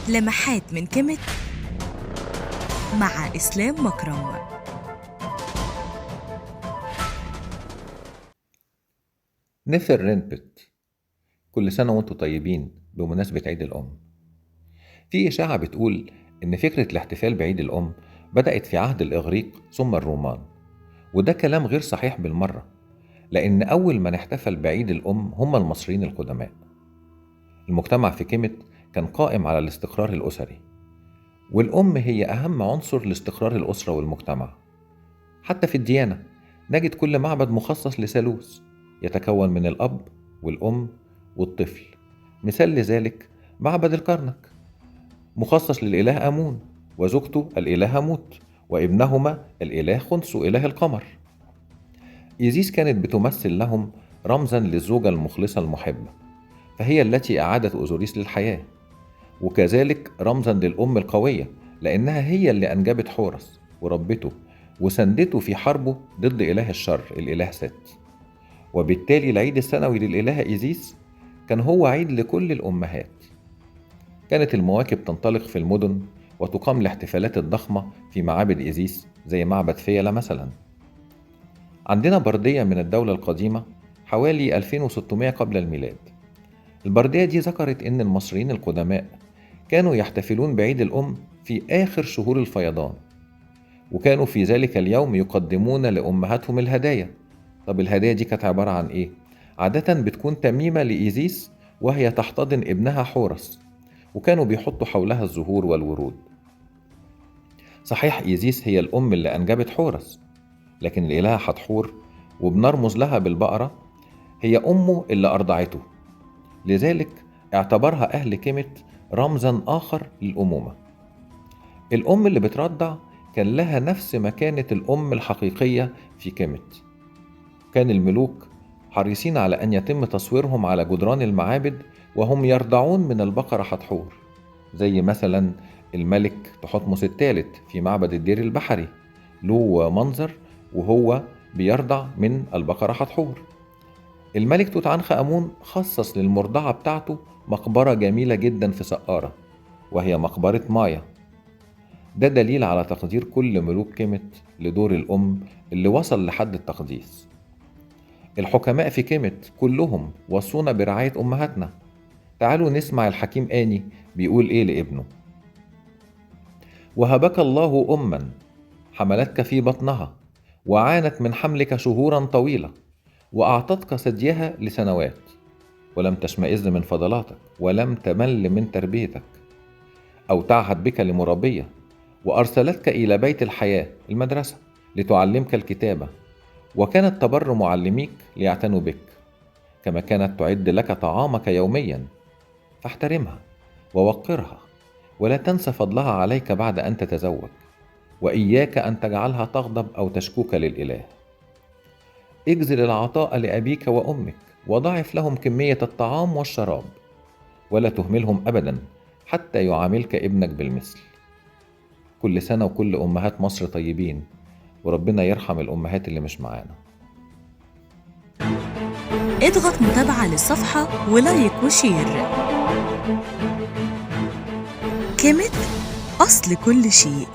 لمحات من كيميت مع إسلام مكرم. نثر رينبت، كل سنة وانتم طيبين بمناسبة عيد الأم. في إشاعة بتقول إن فكرة الاحتفال بعيد الأم بدأت في عهد الإغريق ثم الرومان، وده كلام غير صحيح بالمرة، لأن أول من احتفل بعيد الأم هم المصريين القدماء. المجتمع في كيميت كان قائم على الاستقرار الأسري، والأم هي أهم عنصر لاستقرار الأسرة والمجتمع. حتى في الديانة نجد كل معبد مخصص لثالوث يتكون من الأب والأم والطفل. مثال لذلك معبد الكرنك مخصص للإله آمون وزوجته الإلهة موت وابنهما الإله خنسو إله القمر. إيزيس كانت بتمثل لهم رمزا للزوجة المخلصة المحبة، فهي التي أعادت أوزوريس للحياة، وكذلك رمزا للأم القوية لأنها هي اللي أنجبت حورس وربته وسندته في حربه ضد إله الشر الإله ست. وبالتالي العيد السنوي للإلهة إيزيس كان هو عيد لكل الأمهات. كانت المواكب تنطلق في المدن وتقام الاحتفالات الضخمة في معابد إيزيس زي معبد فيلة مثلا. عندنا بردية من الدولة القديمة حوالي 2600 قبل الميلاد. البردية دي ذكرت إن المصريين القدماء كانوا يحتفلون بعيد الأم في آخر شهور الفيضان، وكانوا في ذلك اليوم يقدمون لأمهاتهم الهدايا. طب الهدايا دي كانت عبارة عن إيه؟ عادة بتكون تميمة لإيزيس وهي تحتضن ابنها حورس، وكانوا بيحطوا حولها الزهور والورود. صحيح إيزيس هي الأم اللي أنجبت حورس، لكن الإلهة حتحور وبنرمز لها بالبقرة هي أمه اللي أرضعته، لذلك اعتبرها أهل كيميت رمزا آخر للأمومة. الأم اللي بترضع كان لها نفس مكانة الأم الحقيقية في كيميت. كان الملوك حريصين على أن يتم تصويرهم على جدران المعابد وهم يرضعون من البقرة حتحور، زي مثلا الملك تحتمس الثالث في معبد الدير البحري له منظر وهو بيرضع من البقرة حتحور. الملك توت عنخ آمون خصص للمرضعة بتاعته مقبرة جميلة جدا في سقارة وهي مقبرة مايا. ده دليل على تقدير كل ملوك كيميت لدور الأم اللي وصل لحد التقديس. الحكماء في كيميت كلهم وصونا برعاية أمهاتنا. تعالوا نسمع الحكيم آني بيقول إيه لابنه: وهبك الله أما حملتك في بطنها وعانت من حملك شهورا طويلة وأعطتك ثديها لسنوات، ولم تشمئز من فضلاتك ولم تمل من تربيتك، أو تعهد بك لمربية، وأرسلتك إلى بيت الحياة المدرسة لتعلمك الكتابة، وكانت تبر معلميك ليعتنوا بك، كما كانت تعد لك طعامك يوميا، فاحترمها ووقرها ولا تنس فضلها عليك بعد أن تتزوج، وإياك أن تجعلها تغضب أو تشكوك للإله. اجزل العطاء لأبيك وأمك وضاعف لهم كمية الطعام والشراب، ولا تهملهم أبدا حتى يعاملك ابنك بالمثل. كل سنة وكل أمهات مصر طيبين، وربنا يرحم الأمهات اللي مش معانا. اضغط متابعة للصفحة ولايك وشير. كيميت أصل كل شيء.